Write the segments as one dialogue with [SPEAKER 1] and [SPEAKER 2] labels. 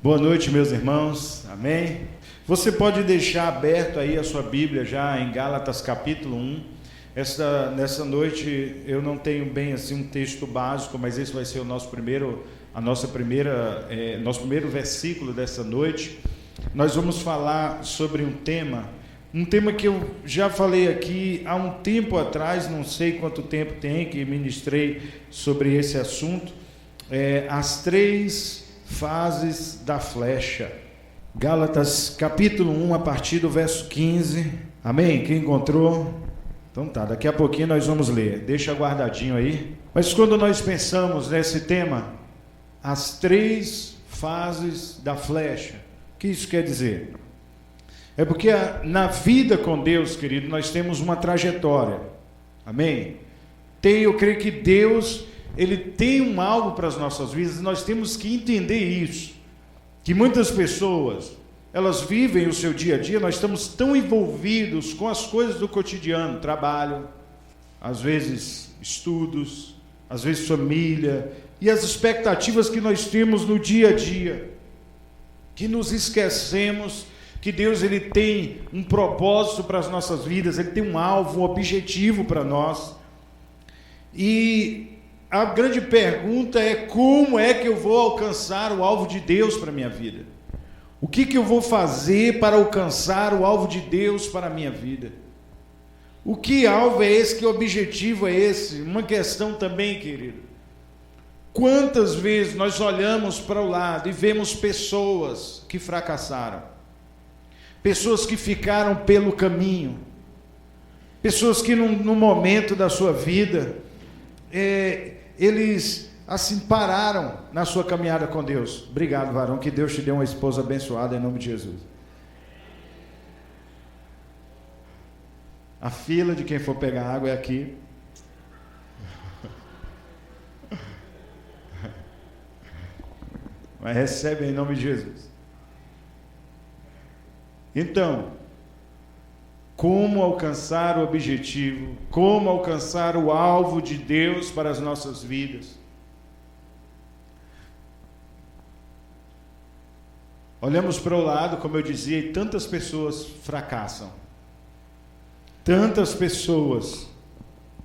[SPEAKER 1] Boa noite, meus irmãos, amém? Você pode deixar aberto aí a sua Bíblia já em Gálatas capítulo 1. Nessa noite eu não tenho bem assim um texto básico, mas esse vai ser nosso primeiro versículo dessa noite. Nós vamos falar sobre um tema que eu já falei aqui há um tempo atrás, não sei quanto tempo tem que ministrei sobre esse assunto, as 3 fases da flecha. Gálatas capítulo 1, a partir do verso 15. Amém? Quem encontrou? Então tá, daqui a pouquinho nós vamos ler. Deixa guardadinho aí. Mas quando nós pensamos nesse tema, as 3 fases da flecha, o que isso quer dizer? É porque na vida com Deus, querido, nós temos uma trajetória. Amém? Eu creio que Deus, Ele tem um algo para as nossas vidas, e nós temos que entender isso, que muitas pessoas, elas vivem o seu dia a dia, nós estamos tão envolvidos com as coisas do cotidiano, trabalho, às vezes estudos, às vezes família, e as expectativas que nós temos no dia a dia, que nos esquecemos que Deus, Ele tem um propósito para as nossas vidas, Ele tem um alvo, um objetivo para nós, e a grande pergunta é: como é que eu vou alcançar o alvo de Deus para a minha vida? O que eu vou fazer para alcançar o alvo de Deus para a minha vida? O que alvo é esse? Que objetivo é esse? Uma questão também, querido. Quantas vezes nós olhamos para o lado e vemos pessoas que fracassaram, pessoas que ficaram pelo caminho, pessoas que no momento da sua vida, eles assim pararam na sua caminhada com Deus. Obrigado, varão, que Deus te dê uma esposa abençoada em nome de Jesus. A fila de quem for pegar água é aqui. Mas recebe em nome de Jesus. Então, como alcançar o objetivo, como alcançar o alvo de Deus para as nossas vidas? Olhamos para o lado, como eu dizia, e tantas pessoas fracassam. Tantas pessoas,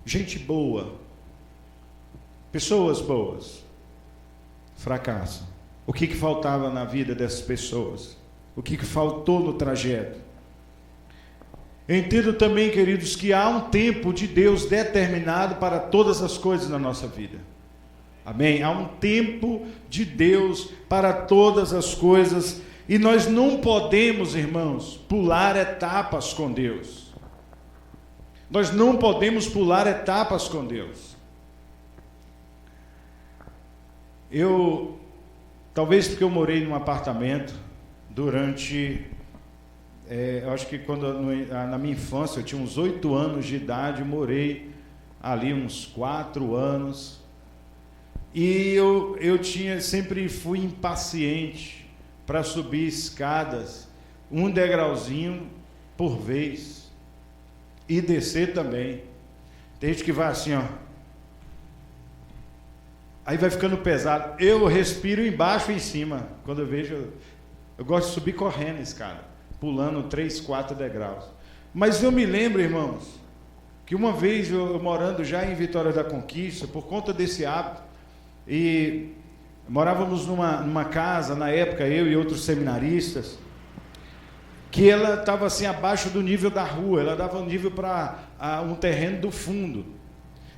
[SPEAKER 1] gente boa, pessoas boas, fracassam. O que faltava na vida dessas pessoas? O que faltou no trajeto? Eu entendo também, queridos, que há um tempo de Deus determinado para todas as coisas na nossa vida. Amém? Há um tempo de Deus para todas as coisas, e nós não podemos, irmãos, pular etapas com Deus. Nós não podemos pular etapas com Deus. Talvez porque eu morei num apartamento durante... eu acho que na minha infância, eu tinha uns 8 anos de idade, morei ali uns 4 anos, e sempre fui impaciente para subir escadas, um degrauzinho por vez, e descer também. Tem gente que vai assim, ó, aí vai ficando pesado. Eu respiro embaixo e em cima, quando eu vejo, eu gosto de subir correndo a escada, pulando 3, 4 degraus. Mas eu me lembro, irmãos, que uma vez eu morando já em Vitória da Conquista, por conta desse hábito, e morávamos numa casa, na época, eu e outros seminaristas, que ela estava assim abaixo do nível da rua, ela dava um nível para um terreno do fundo.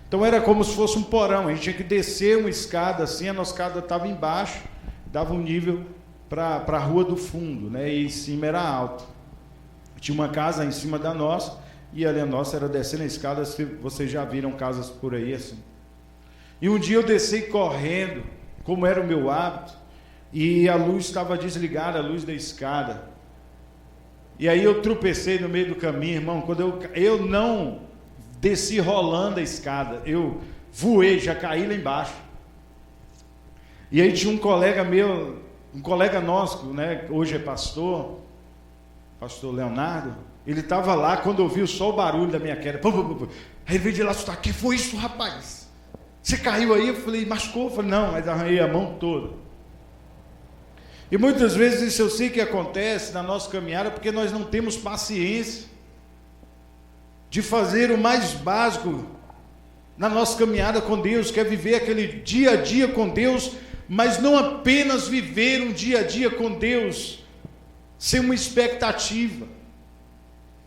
[SPEAKER 1] Então era como se fosse um porão, a gente tinha que descer uma escada assim, a nossa escada estava embaixo, dava um nível para a rua do fundo, né? E em cima era alto. Tinha uma casa em cima da nossa, e ali a nossa era descendo a escada. Vocês já viram casas por aí assim. E um dia eu desci correndo, como era o meu hábito, e a luz estava desligada, a luz da escada. E aí eu tropecei no meio do caminho, irmão. Quando eu não desci rolando a escada, eu voei, já caí lá embaixo. E aí tinha um colega meu, um colega nosso, né, hoje é pastor Leonardo, ele estava lá quando ouviu só o barulho da minha queda. Aí ele veio de lá assustar: que foi isso, rapaz? Você caiu aí? Eu falei: machucou? Eu falei: não, mas arranhei a mão toda. E muitas vezes isso eu sei que acontece na nossa caminhada porque nós não temos paciência de fazer o mais básico na nossa caminhada com Deus, que é viver aquele dia a dia com Deus, mas não apenas viver um dia a dia com Deus sem uma expectativa.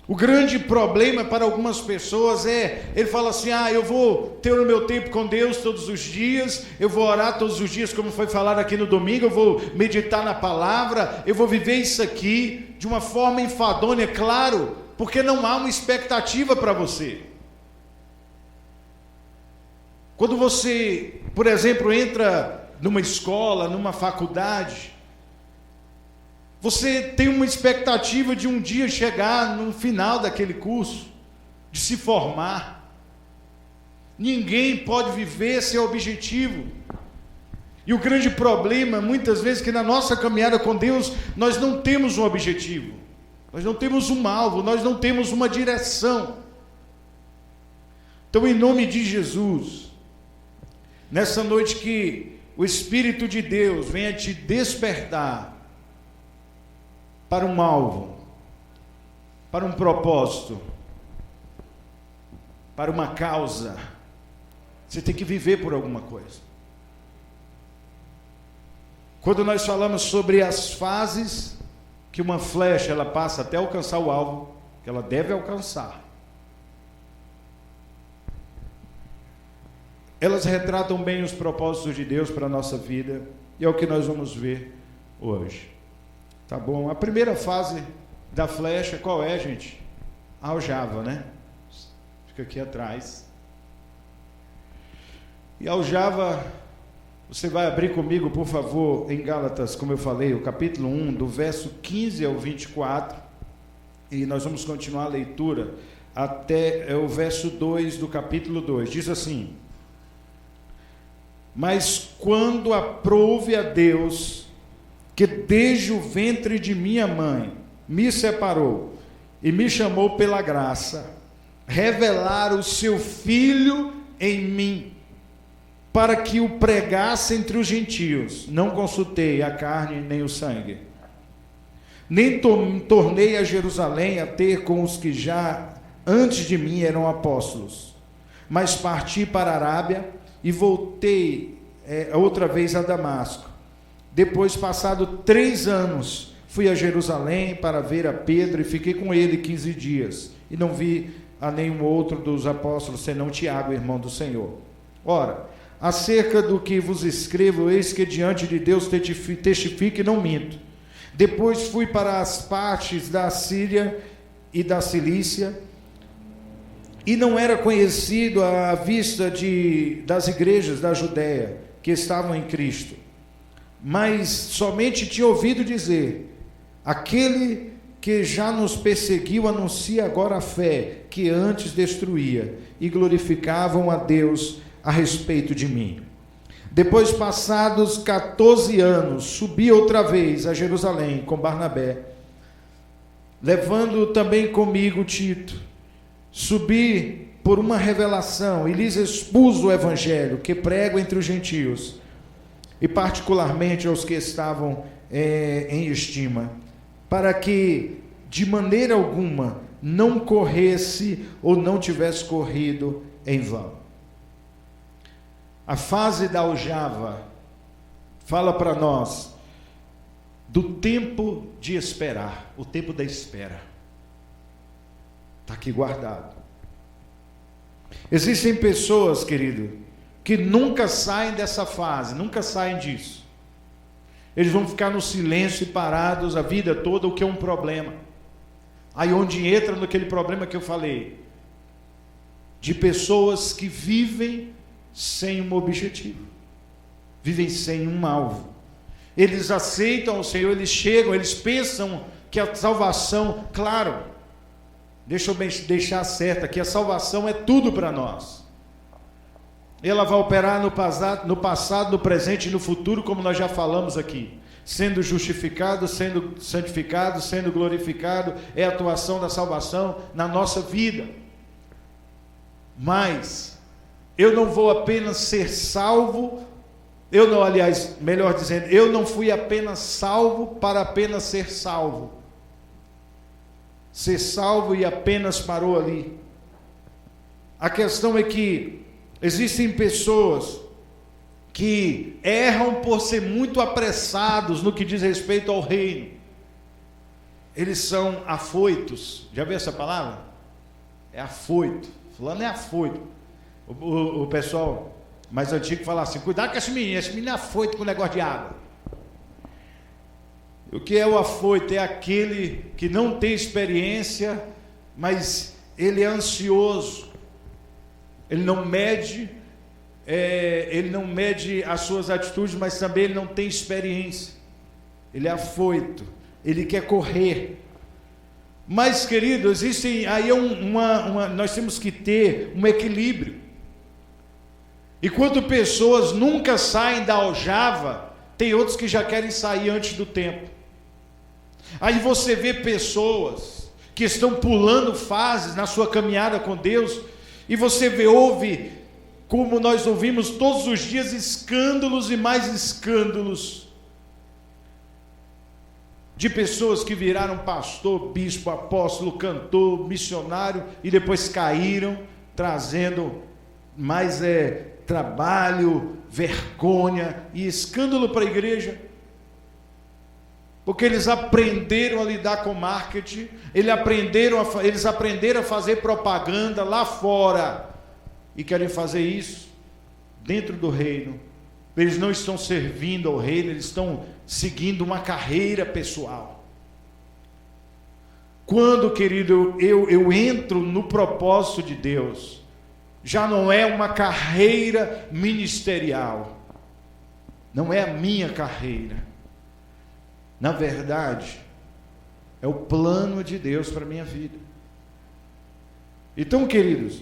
[SPEAKER 1] O grande problema para algumas pessoas ele fala assim, eu vou ter o meu tempo com Deus todos os dias, eu vou orar todos os dias, como foi falado aqui no domingo, eu vou meditar na palavra, eu vou viver isso aqui de uma forma enfadonha, claro, porque não há uma expectativa para você. Quando você, por exemplo, entra numa escola, numa faculdade, você tem uma expectativa de um dia chegar no final daquele curso, de se formar. Ninguém pode viver sem objetivo. E o grande problema, muitas vezes, é que na nossa caminhada com Deus, nós não temos um objetivo, nós não temos um alvo, nós não temos uma direção. Então, em nome de Jesus, nessa noite que o Espírito de Deus venha te despertar para um alvo, para um propósito, para uma causa. Você tem que viver por alguma coisa. Quando nós falamos sobre as fases que uma flecha ela passa até alcançar o alvo que ela deve alcançar, elas retratam bem os propósitos de Deus para a nossa vida, e é o que nós vamos ver hoje. Tá bom? A primeira fase da flecha, qual é, gente? A aljava, né? Fica aqui atrás. E a aljava, você vai abrir comigo, por favor, em Gálatas, como eu falei, o capítulo 1, do verso 15 ao 24, e nós vamos continuar a leitura até o verso 2 do capítulo 2. Diz assim: mas quando aprouve a Deus, que desde o ventre de minha mãe me separou e me chamou pela graça, revelar o seu Filho em mim, para que o pregasse entre os gentios, não consultei a carne nem o sangue, nem tornei a Jerusalém a ter com os que já antes de mim eram apóstolos, mas parti para a Arábia e voltei outra vez a Damasco. Depois, passado 3 anos, fui a Jerusalém para ver a Pedro e fiquei com ele 15 dias. E não vi a nenhum outro dos apóstolos, senão Tiago, irmão do Senhor. Ora, acerca do que vos escrevo, eis que diante de Deus testifique e não minto. Depois fui para as partes da Síria e da Cilícia, e não era conhecido à vista das igrejas da Judéia que estavam em Cristo, mas somente tinha ouvido dizer: aquele que já nos perseguiu anuncia agora a fé que antes destruía, e glorificavam a Deus a respeito de mim. Depois, passados 14 anos, subi outra vez a Jerusalém com Barnabé, levando também comigo Tito. Subi por uma revelação e lhes expus o evangelho que prego entre os gentios, e particularmente aos que estavam em estima, para que de maneira alguma não corresse ou não tivesse corrido em vão. A fase da aljava fala para nós do tempo de esperar, o tempo da espera. Está aqui guardado. Existem pessoas, querido, que nunca saem dessa fase, nunca saem disso. Eles vão ficar no silêncio e parados a vida toda, o que é um problema. Aí onde entra naquele problema que eu falei, de pessoas que vivem sem um objetivo, vivem sem um alvo. Eles aceitam o Senhor, eles chegam, eles pensam que a salvação, claro, deixa eu deixar certo aqui, a salvação é tudo para nós. Ela vai operar no passado, no presente e no futuro, como nós já falamos aqui. Sendo justificado, sendo santificado, sendo glorificado, é a atuação da salvação na nossa vida. Mas eu não vou apenas ser salvo melhor dizendo, eu não fui apenas salvo para apenas ser salvo. Ser salvo e apenas parou ali. A questão é que existem pessoas que erram por ser muito apressados no que diz respeito ao reino. Eles são afoitos. Já viu essa palavra? É afoito. Fulano é afoito. O pessoal mais antigo fala assim, cuidado com esse menino é afoito com o negócio de água. O que é o afoito? É aquele que não tem experiência, mas ele é ansioso, ele não mede as suas atitudes, mas também ele não tem experiência, ele é afoito, ele quer correr. Mas, querido, existem aí nós temos que ter um equilíbrio. E quando pessoas nunca saem da aljava, tem outros que já querem sair antes do tempo. Aí você vê pessoas que estão pulando fases na sua caminhada com Deus, e você ouve, como nós ouvimos todos os dias, escândalos e mais escândalos, de pessoas que viraram pastor, bispo, apóstolo, cantor, missionário, e depois caíram, trazendo mais trabalho, vergonha e escândalo para a igreja, porque eles aprenderam a lidar com marketing, eles aprenderam a fazer propaganda lá fora, e querem fazer isso dentro do reino. Eles não estão servindo ao reino, eles estão seguindo uma carreira pessoal. Quando, querido, eu entro no propósito de Deus, já não é uma carreira ministerial, não é a minha carreira, na verdade, é o plano de Deus para a minha vida. Então, queridos,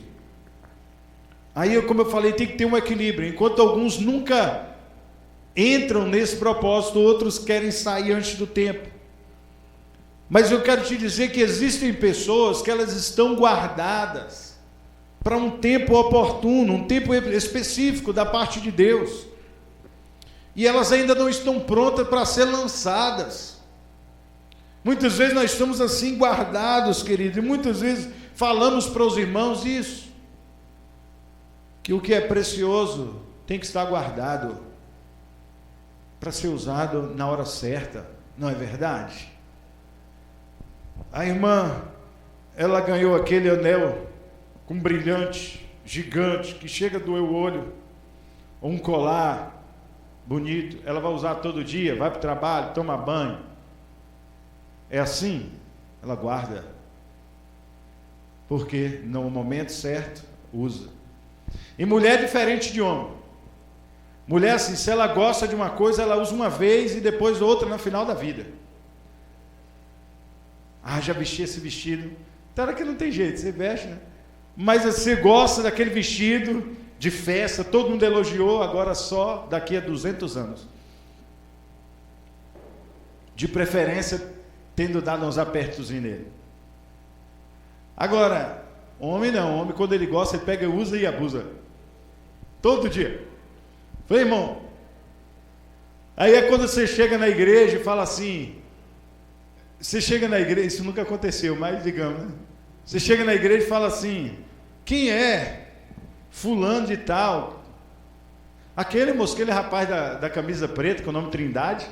[SPEAKER 1] aí, como eu falei, tem que ter um equilíbrio. Enquanto alguns nunca entram nesse propósito, outros querem sair antes do tempo. Mas eu quero te dizer que existem pessoas que elas estão guardadas para um tempo oportuno, um tempo específico da parte de Deus, e elas ainda não estão prontas para ser lançadas. Muitas vezes nós estamos assim guardados, querido, e muitas vezes falamos para os irmãos isso, que o que é precioso tem que estar guardado para ser usado na hora certa, não é verdade? A irmã, ela ganhou aquele anel com brilhante, gigante, que chega a doer o olho, ou um colar bonito, ela vai usar todo dia, vai para o trabalho, toma banho, é assim, ela guarda, porque no momento certo, usa. E mulher é diferente de homem. Mulher, assim, se ela gosta de uma coisa, ela usa uma vez e depois outra no final da vida. Já vesti esse vestido. Então, que não tem jeito, você veste, né? Mas você gosta daquele vestido de festa, todo mundo elogiou, agora só daqui a 200 anos. De preferência, tendo dado uns apertozinhos nele. Agora, homem não, homem quando ele gosta, ele pega, usa e abusa. Todo dia. Falei, irmão, aí é quando você chega na igreja e fala assim, você chega na igreja, isso nunca aconteceu, mas digamos, né? Você chega na igreja e fala assim, quem é fulano de tal? Aquele rapaz da camisa preta, com o nome Trindade,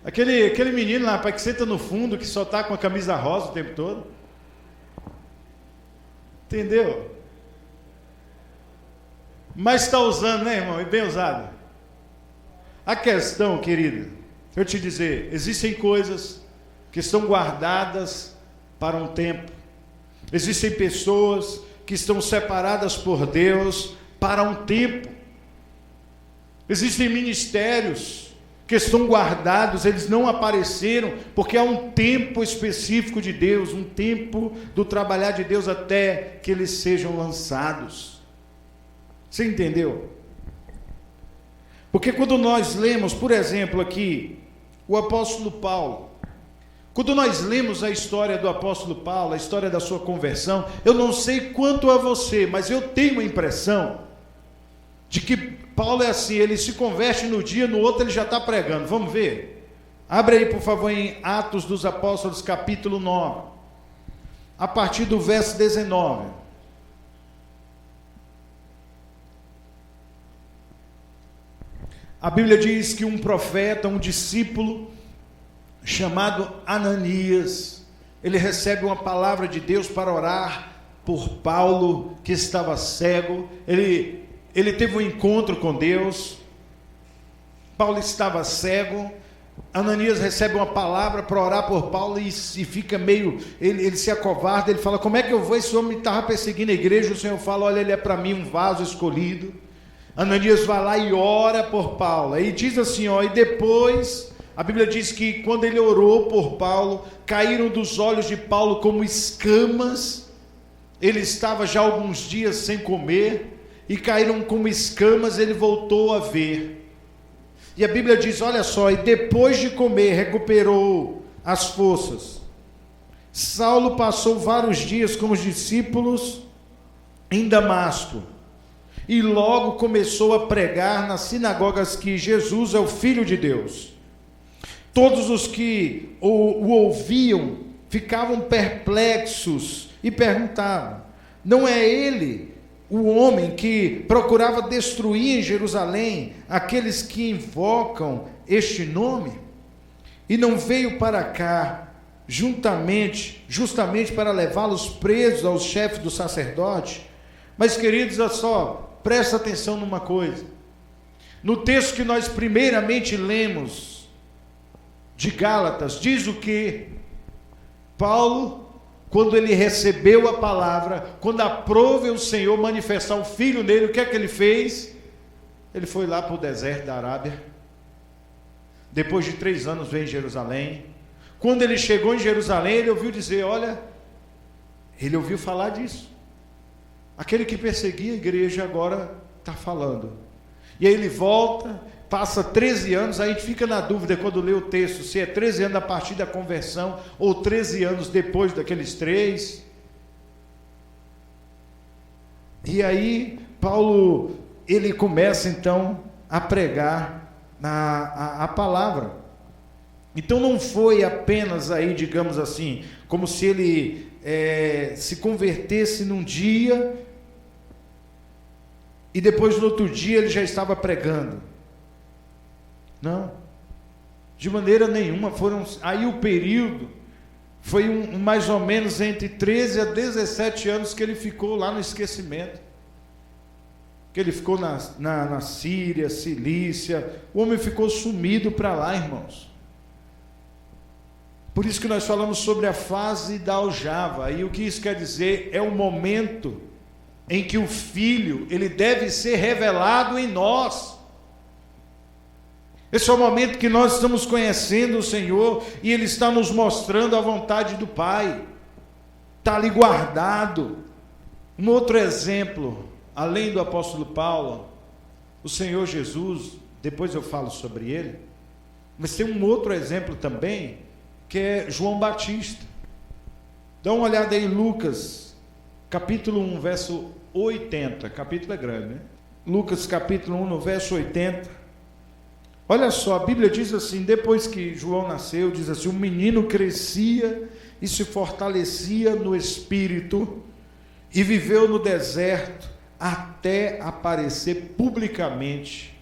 [SPEAKER 1] aquele menino lá, rapaz, que senta no fundo, que só está com a camisa rosa o tempo todo, entendeu? Mas está usando, né, irmão? E bem usado. A questão, querido, eu te dizer, existem coisas que estão guardadas para um tempo. Existem pessoas que estão separadas por Deus para um tempo. Existem ministérios que estão guardados, eles não apareceram, porque há um tempo específico de Deus, um tempo do trabalhar de Deus até que eles sejam lançados. Você entendeu? Porque quando nós lemos, por exemplo, aqui, o apóstolo Paulo, quando nós lemos a história do apóstolo Paulo, a história da sua conversão, eu não sei quanto a você, mas eu tenho a impressão de que Paulo é assim, ele se converte no dia, no outro ele já está pregando. Vamos ver? Abre aí, por favor, em Atos dos Apóstolos, capítulo 9, a partir do verso 19. A Bíblia diz que um profeta, um discípulo, chamado Ananias, ele recebe uma palavra de Deus para orar por Paulo, que estava cego. Ele teve um encontro com Deus. Paulo estava cego. Ananias recebe uma palavra para orar por Paulo e fica meio, ele se acovarda, ele fala: como é que eu vou? Esse homem estava perseguindo a igreja. O Senhor fala: olha, ele é para mim um vaso escolhido. Ananias vai lá e ora por Paulo. Aí diz assim, e depois, a Bíblia diz que quando ele orou por Paulo, caíram dos olhos de Paulo como escamas. Ele estava já alguns dias sem comer, e caíram como escamas, ele voltou a ver. E a Bíblia diz, olha só, e depois de comer, recuperou as forças. Saulo passou vários dias com os discípulos em Damasco, e logo começou a pregar nas sinagogas que Jesus é o Filho de Deus. Todos os que o ouviam ficavam perplexos e perguntavam: não é ele o homem que procurava destruir em Jerusalém aqueles que invocam este nome? E não veio para cá justamente para levá-los presos aos chefes do sacerdote? Mas, queridos, olha só, presta atenção numa coisa. No texto que nós primeiramente lemos, de Gálatas, diz o que? Paulo, quando ele recebeu a palavra, quando aprove o Senhor manifestar o Filho nele, o que é que ele fez? Ele foi lá para o deserto da Arábia. Depois de 3 anos veio em Jerusalém. Quando ele chegou em Jerusalém, ele ouviu dizer, ele ouviu falar disso. Aquele que perseguia a igreja agora está falando. E aí ele volta, passa 13 anos, aí a gente fica na dúvida quando lê o texto, se é 13 anos a partir da conversão, ou 13 anos depois daqueles 3. E aí Paulo, ele começa então a pregar a palavra. Então não foi apenas aí, digamos assim, como se ele se convertesse num dia e depois no outro dia ele já estava pregando. Não, de maneira nenhuma. Aí o período foi mais ou menos entre 13 a 17 anos que ele ficou lá no esquecimento, que ele ficou na Síria, Cilícia. O homem ficou sumido para lá, irmãos. Por isso que nós falamos sobre a fase da aljava. E o que isso quer dizer? É o momento em que o Filho, ele deve ser revelado em nós. Esse é o momento que nós estamos conhecendo o Senhor, e Ele está nos mostrando a vontade do Pai. Está ali guardado. Um outro exemplo, além do apóstolo Paulo, o Senhor Jesus, depois eu falo sobre ele, mas tem um outro exemplo também, que é João Batista. Dá uma olhada aí em Lucas, capítulo 1, verso 80, capítulo é grande, né? Lucas capítulo 1, no verso 80, olha só, a Bíblia diz assim, depois que João nasceu, diz assim, o menino crescia e se fortalecia no Espírito, e viveu no deserto, até aparecer publicamente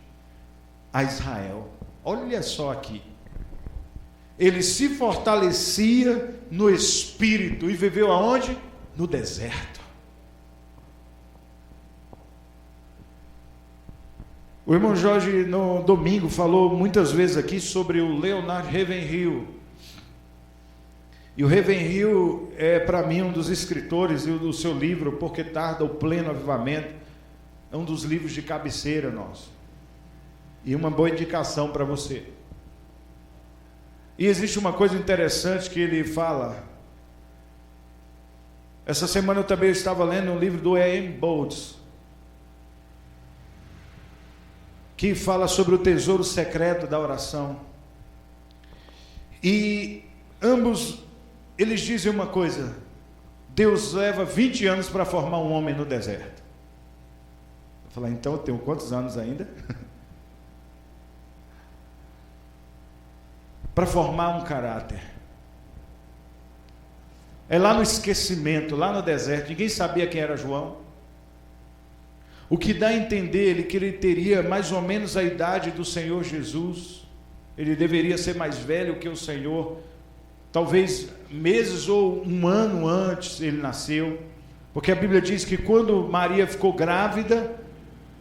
[SPEAKER 1] a Israel. Olha só aqui, ele se fortalecia no Espírito, e viveu aonde? No deserto. O irmão Jorge, no domingo, falou muitas vezes aqui sobre o Leonard Ravenhill. E o Ravenhill é, para mim, um dos escritores, e o seu livro, Porque Tarda o Pleno Avivamento, é um dos livros de cabeceira nosso. E uma boa indicação para você. E existe uma coisa interessante que ele fala. Essa semana eu também estava lendo um livro do E.M. Boltz, que fala sobre o tesouro secreto da oração. E ambos, eles dizem uma coisa: Deus leva 20 anos para formar um homem no deserto. Eu falei, então eu tenho quantos anos ainda? Para formar um caráter. É lá no esquecimento, lá no deserto, ninguém sabia quem era João. O que dá a entender que ele teria mais ou menos a idade do Senhor Jesus. Ele deveria ser mais velho que o Senhor, talvez meses ou um ano antes ele nasceu, porque a Bíblia diz que quando Maria ficou grávida,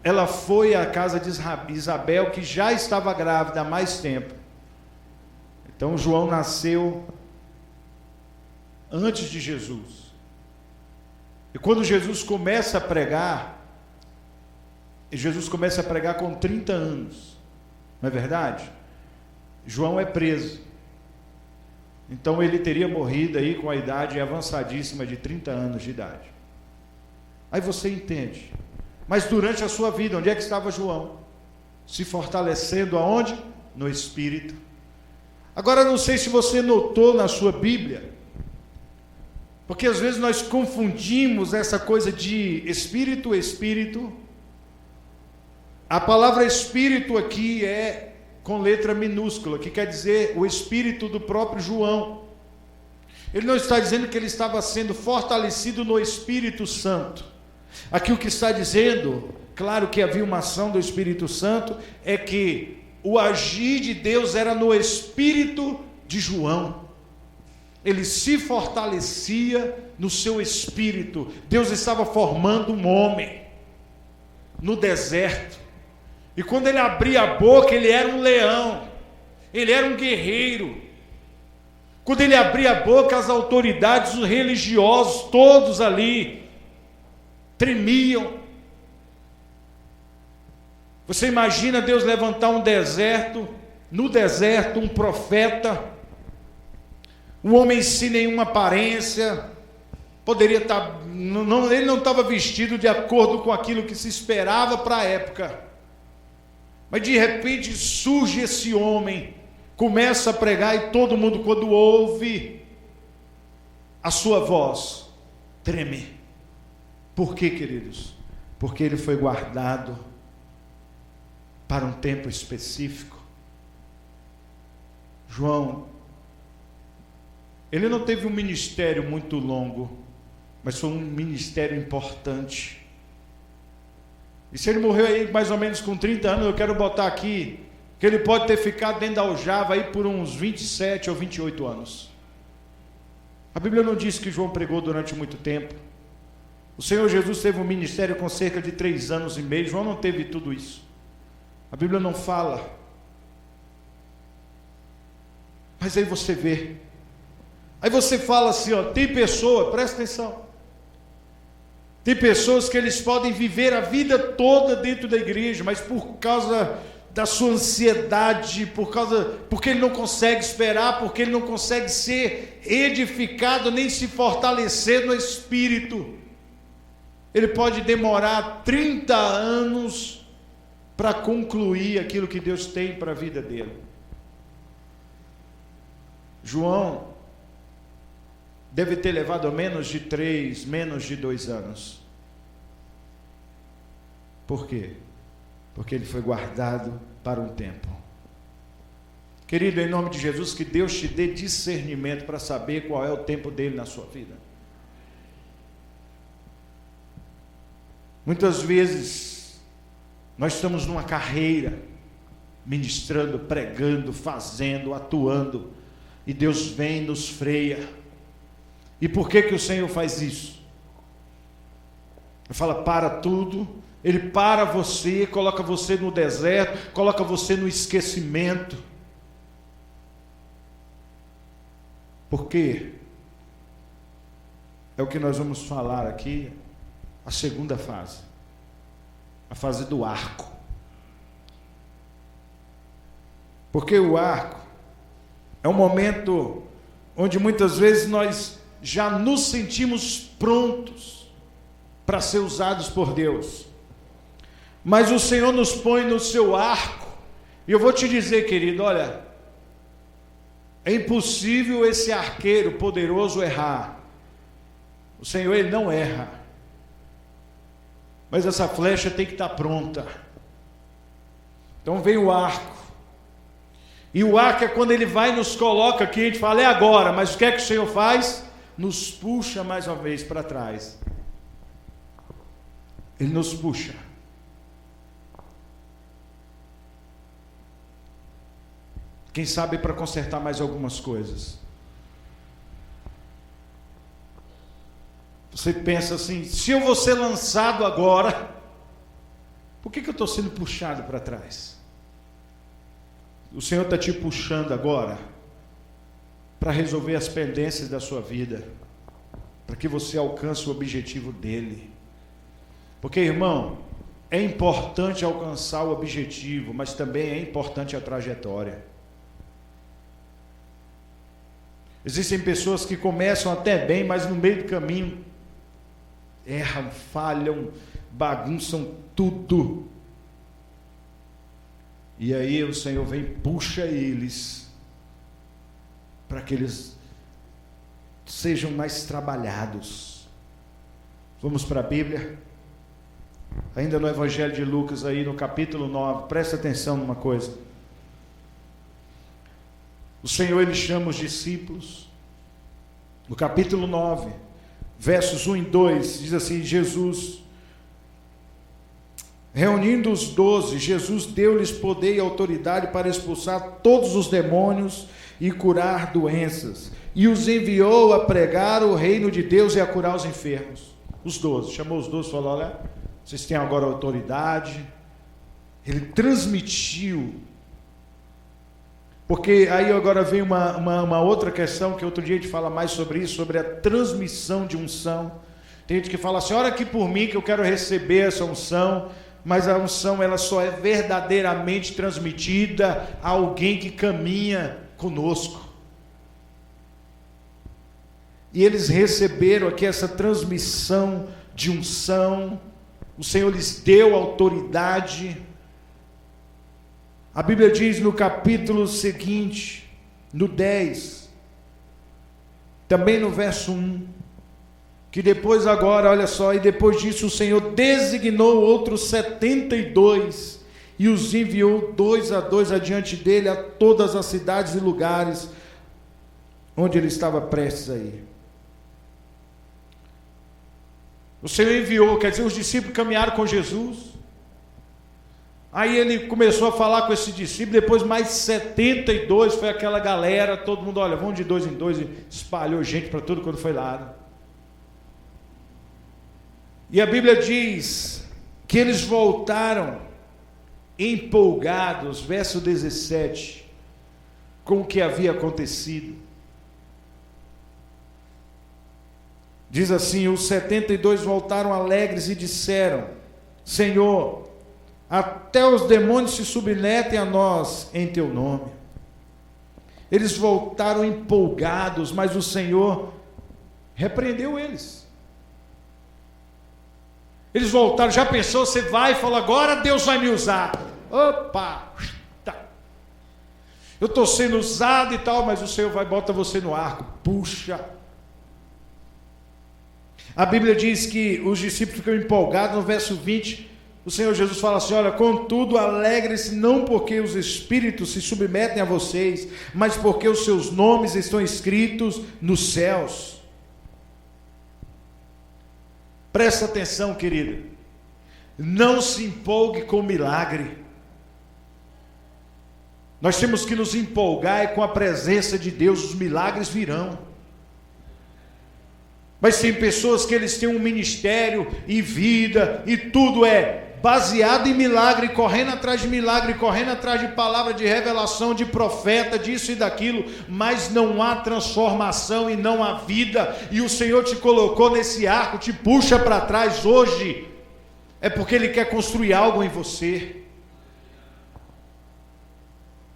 [SPEAKER 1] ela foi à casa de Isabel, que já estava grávida há mais tempo. Então João nasceu antes de Jesus. E quando Jesus começa a pregar com 30 anos, não é verdade? João é preso. Então ele teria morrido aí com a idade avançadíssima de 30 anos de idade. Aí você entende. Mas durante a sua vida, onde é que estava João? Se fortalecendo aonde? No Espírito. Agora, não sei se você notou na sua Bíblia, porque às vezes nós confundimos essa coisa de Espírito. A palavra Espírito aqui é com letra minúscula, que quer dizer o Espírito do próprio João. Ele não está dizendo que ele estava sendo fortalecido no Espírito Santo. Aqui o que está dizendo, claro que havia uma ação do Espírito Santo, é que o agir de Deus era no Espírito de João. Ele se fortalecia no seu espírito. Deus estava formando um homem no deserto. E quando ele abria a boca, ele era um leão, ele era um guerreiro. Quando ele abria a boca, as autoridades, os religiosos, todos ali, tremiam. Você imagina Deus levantar no deserto, um profeta, um homem sem nenhuma aparência, poderia estar, ele não estava vestido de acordo com aquilo que se esperava para a época. Mas de repente surge esse homem, começa a pregar e todo mundo, quando ouve a sua voz, treme. Por quê, queridos? Porque ele foi guardado para um tempo específico. João, ele não teve um ministério muito longo, mas foi um ministério importante. E se ele morreu aí mais ou menos com 30 anos, eu quero botar aqui que ele pode ter ficado dentro da aljava aí por uns 27 ou 28 anos. A Bíblia não diz que João pregou durante muito tempo. O Senhor Jesus teve um ministério com cerca de 3 anos e meio. João não teve tudo isso. A Bíblia não fala. Mas aí você vê. Aí você fala assim, ó, tem pessoa, presta atenção. Tem pessoas que eles podem viver a vida toda dentro da igreja, mas por causa da sua ansiedade, porque ele não consegue esperar, porque ele não consegue ser edificado, nem se fortalecer no Espírito, ele pode demorar 30 anos para concluir aquilo que Deus tem para a vida dele. João deve ter levado menos de 2 anos. Por quê? Porque ele foi guardado para um tempo. Querido, em nome de Jesus, que Deus te dê discernimento para saber qual é o tempo dele na sua vida. Muitas vezes nós estamos numa carreira, ministrando, pregando, fazendo, atuando, e Deus vem e nos freia. E por que o Senhor faz isso? Ele fala, para tudo. Ele para você, coloca você no deserto, coloca você no esquecimento. Por quê? É o que nós vamos falar aqui, a segunda fase. A fase do arco. Porque o arco é um momento onde muitas vezes nós já nos sentimos prontos para ser usados por Deus, mas o Senhor nos põe no seu arco, e eu vou te dizer, querido, olha, é impossível esse arqueiro poderoso errar. O Senhor, ele não erra. mas essa flecha tem que estar pronta. Então vem o arco. E o arco é quando ele vai e nos coloca aqui, a gente fala, é agora, mas o que é que o Senhor faz? Nos puxa mais uma vez para trás. Ele nos puxa. Quem sabe para consertar mais algumas coisas. Você pensa assim, se eu vou ser lançado agora, por que eu estou sendo puxado para trás? O Senhor está te puxando agora para resolver as pendências da sua vida, para que você alcance o objetivo dele. Porque, irmão, é importante alcançar o objetivo, mas também é importante a trajetória. Existem pessoas que começam até bem, mas no meio do caminho erram, falham, bagunçam tudo. E aí o Senhor vem e puxa eles para que eles sejam mais trabalhados. Vamos para a Bíblia? Ainda no Evangelho de Lucas, aí no capítulo 9, presta atenção numa coisa. O Senhor, Ele chama os discípulos. No capítulo 9, versos 1 e 2, diz assim, Jesus, reunindo os 12, Jesus deu-lhes poder e autoridade para expulsar todos os demônios e curar doenças, e os enviou a pregar o reino de Deus e a curar os enfermos. Os 12, chamou os 12 e falou, olha, vocês têm agora autoridade. Ele transmitiu. Porque aí agora vem uma outra questão, que outro dia a gente fala mais sobre isso, sobre a transmissão de unção. Tem gente que fala assim, ora aqui por mim que eu quero receber essa unção, mas a unção ela só é verdadeiramente transmitida a alguém que caminha conosco. E eles receberam aqui essa transmissão de unção, o Senhor lhes deu autoridade. A Bíblia diz no capítulo seguinte, no 10, também no verso 1, que depois agora, olha só, e depois disso o Senhor designou outros 72 e os enviou 2 a 2 adiante dele a todas as cidades e lugares onde ele estava prestes a ir. O Senhor enviou, quer dizer, os discípulos caminharam com Jesus. Aí ele começou a falar com esse discípulo, depois mais 72, foi aquela galera, todo mundo, olha, vamos de 2 em 2, e espalhou gente para tudo quando foi lá. E a Bíblia diz que eles voltaram empolgados, verso 17, com o que havia acontecido. Diz assim, os 72 voltaram alegres e disseram, Senhor, até os demônios se submetem a nós em teu nome. Eles voltaram empolgados, mas o Senhor repreendeu eles. Eles voltaram, já pensou, você vai e fala, agora Deus vai me usar. Opa! Eu estou sendo usado e tal, mas o Senhor vai, bota você no arco, puxa. A Bíblia diz que os discípulos ficam empolgados, no verso 20, o Senhor Jesus fala assim, olha, contudo, alegre-se não porque os espíritos se submetem a vocês, mas porque os seus nomes estão escritos nos céus. Presta atenção, querido, não se empolgue com o milagre. Nós temos que nos empolgar com a presença de Deus, os milagres virão. Mas tem pessoas que eles têm um ministério e vida, e tudo é baseado em milagre, correndo atrás de milagre, correndo atrás de palavra de revelação, de profeta, disso e daquilo, mas não há transformação e não há vida, e o Senhor te colocou nesse arco, te puxa para trás hoje, é porque Ele quer construir algo em você.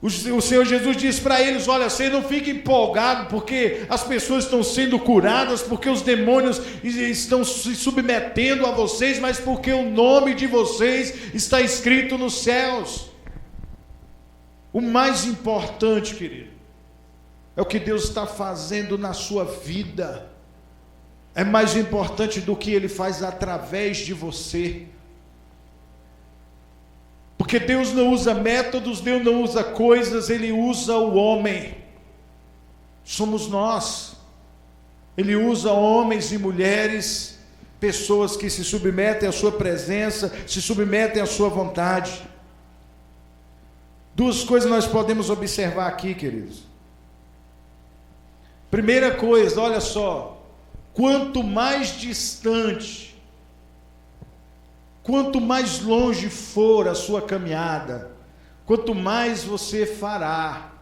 [SPEAKER 1] O Senhor Jesus disse para eles, olha, você não fique empolgado, porque as pessoas estão sendo curadas, porque os demônios estão se submetendo a vocês, mas porque o nome de vocês está escrito nos céus. O mais importante, querido, é o que Deus está fazendo na sua vida. É mais importante do que Ele faz através de você. Porque Deus não usa métodos, Deus não usa coisas, Ele usa o homem. Somos nós. Ele usa homens e mulheres, pessoas que se submetem à sua presença, se submetem à sua vontade. Duas coisas nós podemos observar aqui, queridos. Primeira coisa, olha só, quanto mais distante, quanto mais longe for a sua caminhada, quanto mais você fará,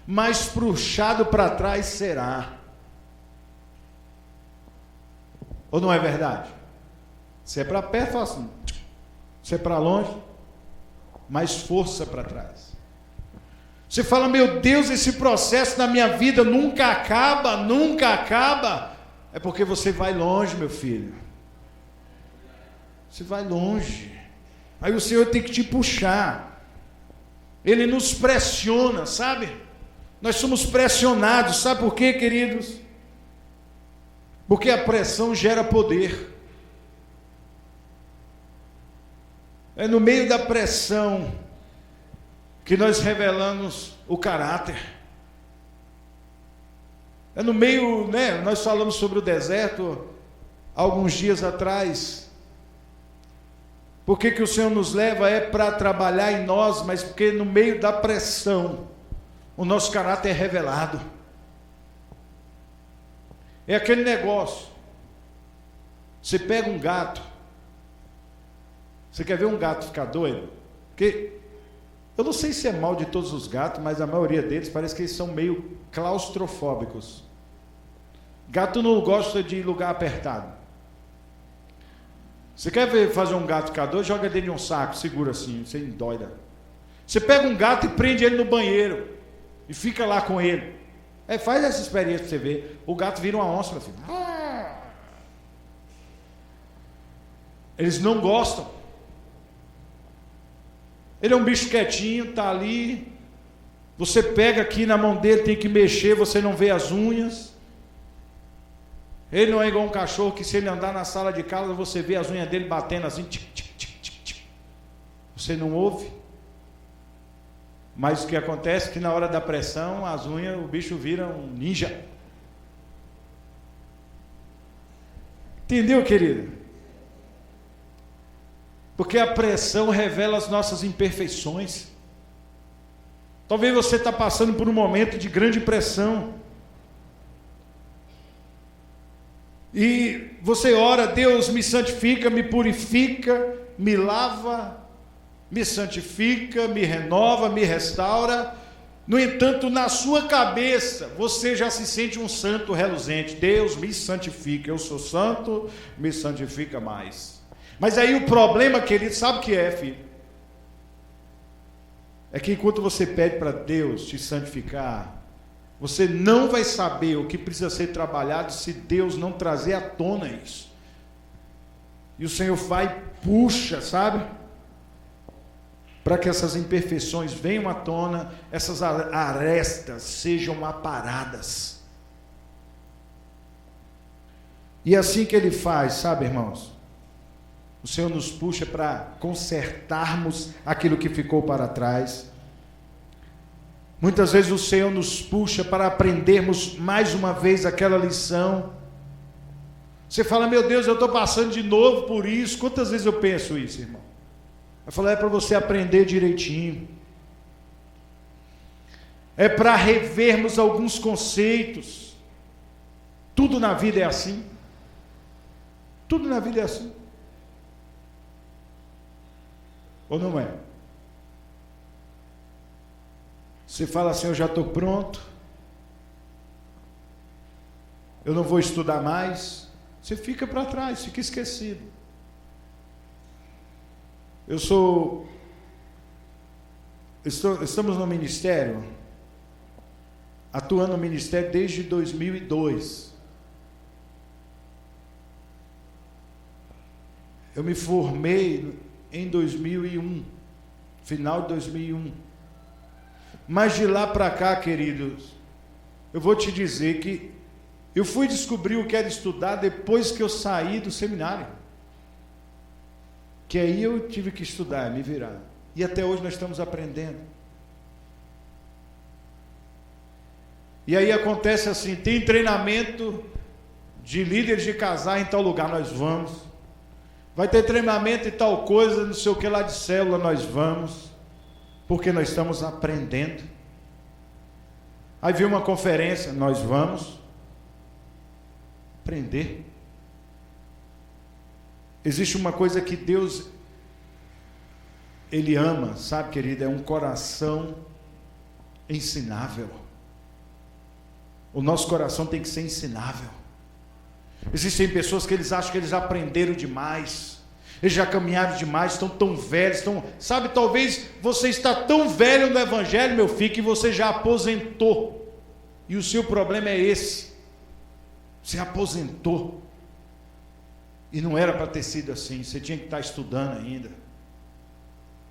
[SPEAKER 1] mais puxado para trás será. Ou não é verdade? Se é para perto, fala assim. Se é para longe, mais força para trás. Você fala, meu Deus, esse processo na minha vida nunca acaba, nunca acaba. É porque você vai longe, meu filho. Você vai longe. Aí o Senhor tem que te puxar. Ele nos pressiona, sabe? Nós somos pressionados, sabe por quê, queridos? Porque a pressão gera poder. É no meio da pressão que nós revelamos o caráter. É no meio, né? Nós falamos sobre o deserto alguns dias atrás. Por que o Senhor nos leva? É para trabalhar em nós, mas porque no meio da pressão o nosso caráter é revelado. É aquele negócio. Você pega um gato. Você quer ver um gato ficar doido? Porque eu não sei se é mal de todos os gatos, mas a maioria deles parece que eles são meio claustrofóbicos. Gato não gosta de lugar apertado. Você quer ver fazer um gato ficar doido? Joga dentro de um saco, segura assim, você endoida. Você pega um gato e prende ele no banheiro e fica lá com ele. Faz essa experiência para você ver. O gato vira uma onça, meu filho. Eles não gostam. Ele é um bicho quietinho, está ali. Você pega aqui na mão dele, tem que mexer, você não vê as unhas. Ele não é igual um cachorro que, se ele andar na sala de casa, você vê as unhas dele batendo assim. Tic, tic, tic, tic, tic. Você não ouve. Mas o que acontece é que na hora da pressão, as unhas, o bicho vira um ninja. Entendeu, querido? Porque a pressão revela as nossas imperfeições. Talvez você está passando por um momento de grande pressão. E você ora, Deus me santifica, me purifica, me lava, me santifica, me renova, me restaura. No entanto, na sua cabeça, você já se sente um santo reluzente. Deus me santifica, eu sou santo, me santifica mais. Mas aí o problema, querido, sabe o que é, filho? É que enquanto você pede para Deus te santificar, você não vai saber o que precisa ser trabalhado se Deus não trazer à tona isso. E o Senhor vai e puxa, sabe? Para que essas imperfeições venham à tona, essas arestas sejam aparadas. E é assim que Ele faz, sabe, irmãos? O Senhor nos puxa para consertarmos aquilo que ficou para trás. Muitas vezes o Senhor nos puxa para aprendermos mais uma vez aquela lição. Você fala, meu Deus, eu estou passando de novo por isso. Quantas vezes eu penso isso, irmão? Eu falo, é para você aprender direitinho. É para revermos alguns conceitos. Tudo na vida é assim. Tudo na vida é assim. Ou não é? Você fala assim, eu já estou pronto, eu não vou estudar mais, você fica para trás, fica esquecido. Estamos no ministério, atuando no ministério desde 2002. Eu me formei em 2001, final de 2001. Mas de lá para cá, queridos, eu vou te dizer que eu fui descobrir o que era estudar depois que eu saí do seminário. Que aí eu tive que estudar, me virar. E até hoje nós estamos aprendendo. E aí acontece assim, tem treinamento de líderes de casar em tal lugar, nós vamos. Vai ter treinamento e tal coisa, não sei o que lá de célula, nós vamos. Porque nós estamos aprendendo. Aí viu uma conferência, nós vamos aprender. Existe uma coisa que Deus, Ele ama, sabe, querido? É um coração ensinável. O nosso coração tem que ser ensinável. Existem pessoas que eles acham que eles aprenderam demais, eles já caminharam demais, estão tão velhos, sabe, talvez você está tão velho no Evangelho, meu filho, que você já aposentou, e o seu problema é esse, você aposentou, e não era para ter sido assim, você tinha que estar estudando ainda.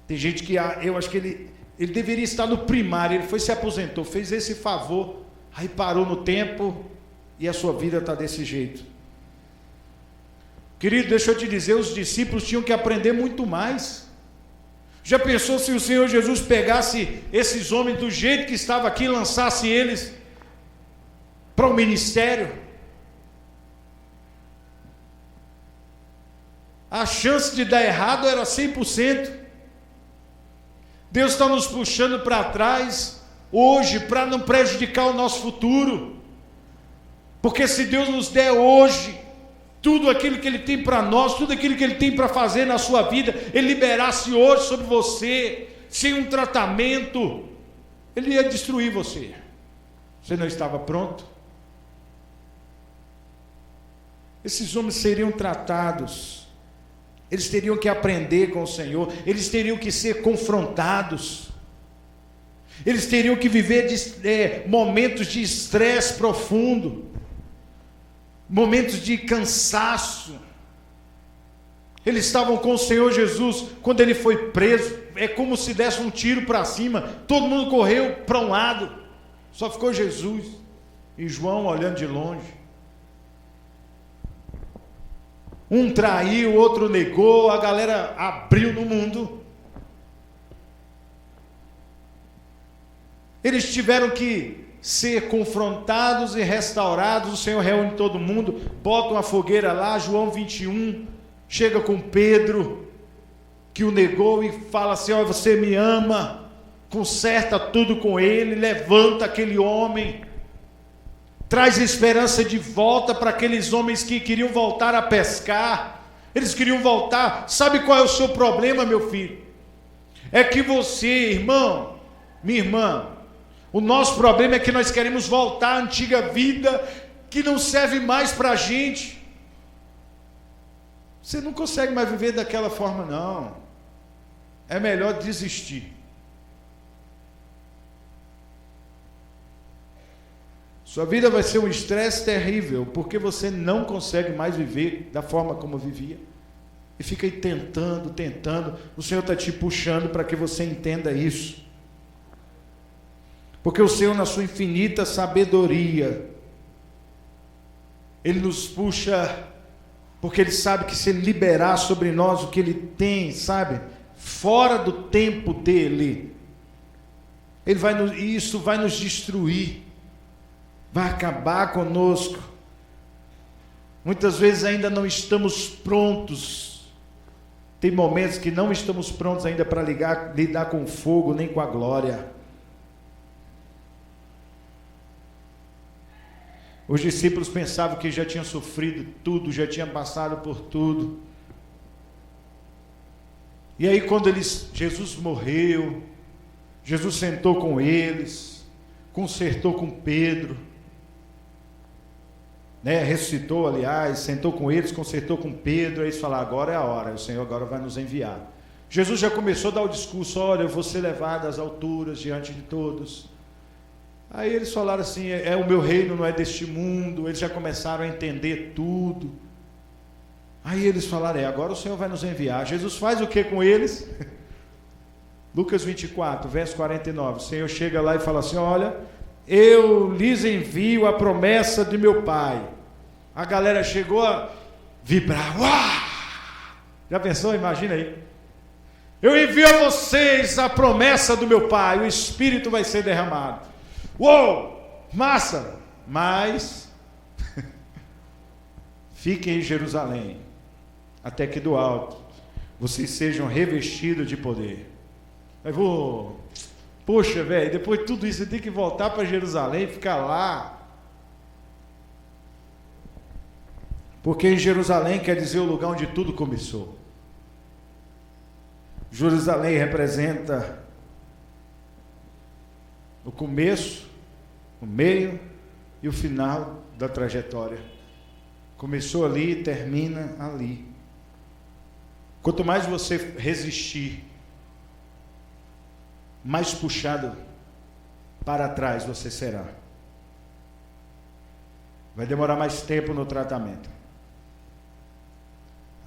[SPEAKER 1] Tem gente que, eu acho que ele deveria estar no primário, ele foi se aposentou, fez esse favor, aí parou no tempo, e a sua vida está desse jeito. Querido, deixa eu te dizer, os discípulos tinham que aprender muito mais. Já pensou se o Senhor Jesus pegasse esses homens do jeito que estava aqui e lançasse eles para o ministério? A chance de dar errado era 100%. Deus está nos puxando para trás hoje para não prejudicar o nosso futuro. Porque se Deus nos der hoje tudo aquilo que Ele tem para nós, tudo aquilo que Ele tem para fazer na sua vida, Ele liberasse hoje sobre você, sem um tratamento, Ele ia destruir você. Você não estava pronto? Esses homens seriam tratados, eles teriam que aprender com o Senhor, eles teriam que ser confrontados, eles teriam que viver momentos de estresse profundo, momentos de cansaço. Eles estavam com o Senhor Jesus quando Ele foi preso, é como se desse um tiro para cima, todo mundo correu para um lado, só ficou Jesus e João olhando de longe. Um traiu, o outro negou, a galera abriu no mundo. Eles tiveram que ser confrontados e restaurados. O Senhor reúne todo mundo, bota uma fogueira lá, João 21, chega com Pedro, que o negou, e fala assim: ó, você me ama, conserta tudo com ele, levanta aquele homem, traz esperança de volta para aqueles homens que queriam voltar a pescar. Eles queriam voltar. Sabe qual é o seu problema, meu filho? É que você, irmão, minha irmã, o nosso problema é que nós queremos voltar à antiga vida, que não serve mais para a gente. Você não consegue mais viver daquela forma, não. É melhor desistir. Sua vida vai ser um estresse terrível, porque você não consegue mais viver da forma como vivia. E fica aí tentando. O Senhor está te puxando para que você entenda isso. Porque o Senhor, na sua infinita sabedoria, Ele nos puxa, porque Ele sabe que se Ele liberar sobre nós o que Ele tem, sabe, fora do tempo dEle, isso vai nos destruir, vai acabar conosco. Muitas vezes ainda não estamos prontos, tem momentos que não estamos prontos ainda para lidar com o fogo, nem com a glória. Os discípulos pensavam que já tinham sofrido tudo, já tinham passado por tudo. E aí quando Jesus morreu, Jesus sentou com eles, consertou com Pedro, ressuscitou, aliás, sentou com eles, consertou com Pedro, aí eles falaram: agora é a hora, o Senhor agora vai nos enviar. Jesus já começou a dar o discurso: olha, eu vou ser levado às alturas diante de todos. Aí eles falaram assim: o meu reino não é deste mundo. Eles já começaram a entender tudo. Aí eles falaram: agora o Senhor vai nos enviar. Jesus faz o que com eles? Lucas 24, verso 49, o Senhor chega lá e fala assim: olha, eu lhes envio a promessa de meu Pai. A galera chegou a vibrar. Uau! Já pensou? Imagina aí. Eu envio a vocês a promessa do meu Pai, o Espírito vai ser derramado. Uou, massa! Mas fiquem em Jerusalém, até que do alto vocês sejam revestidos de poder. Aí poxa, velho, depois de tudo isso você tem que voltar para Jerusalém, ficar lá. Porque em Jerusalém quer dizer o lugar onde tudo começou. Jerusalém representa o começo, o meio e o final da trajetória. Começou ali e termina ali. Quanto mais você resistir, mais puxado para trás você será. Vai demorar mais tempo no tratamento.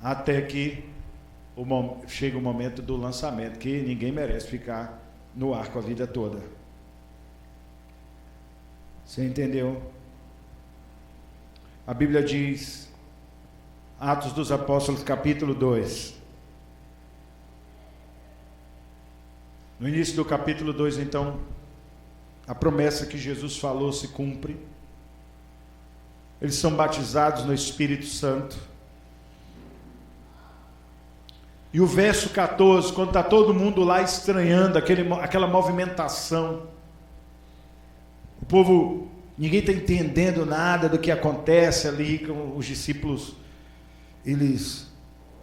[SPEAKER 1] Até que chega o momento do lançamento, que ninguém merece ficar no arco a vida toda. Você entendeu? A Bíblia diz, Atos dos Apóstolos, capítulo 2. No início do capítulo 2, então, a promessa que Jesus falou se cumpre. Eles são batizados no Espírito Santo. E o verso 14, quando está todo mundo lá estranhando aquela movimentação, o povo, ninguém está entendendo nada do que acontece ali com os discípulos, eles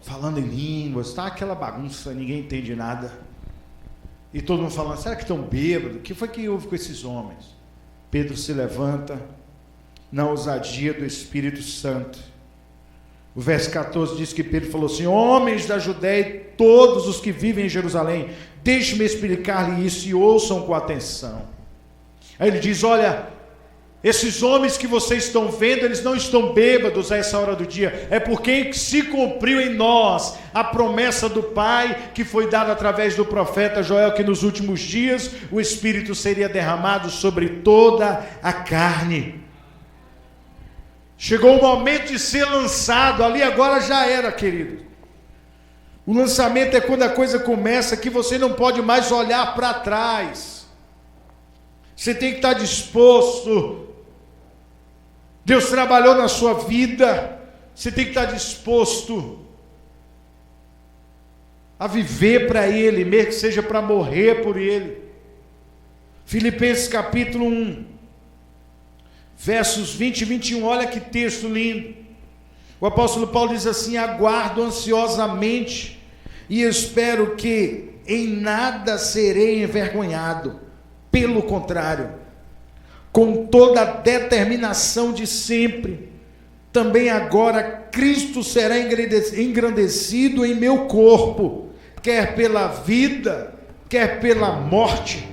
[SPEAKER 1] falando em línguas, está aquela bagunça, ninguém entende nada. E todo mundo falando, será que estão bêbados? O que foi que houve com esses homens? Pedro se levanta na ousadia do Espírito Santo. O verso 14 diz que Pedro falou assim, homens da Judéia e todos os que vivem em Jerusalém, deixe-me explicar-lhe isso e ouçam com atenção. Aí ele diz, olha, esses homens que vocês estão vendo, eles não estão bêbados a essa hora do dia, é porque se cumpriu em nós a promessa do Pai, que foi dada através do profeta Joel, que nos últimos dias o Espírito seria derramado sobre toda a carne. Chegou o momento de ser lançado, ali agora já era, querido. O lançamento é quando a coisa começa, que você não pode mais olhar para trás. Você tem que estar disposto. Deus trabalhou na sua vida, você tem que estar disposto a viver para Ele, mesmo que seja para morrer por Ele. Filipenses capítulo 1, versos 20 e 21, olha que texto lindo. O apóstolo Paulo diz assim, aguardo ansiosamente e espero que em nada serei envergonhado, pelo contrário, com toda a determinação de sempre, também agora Cristo será engrandecido em meu corpo, quer pela vida, quer pela morte,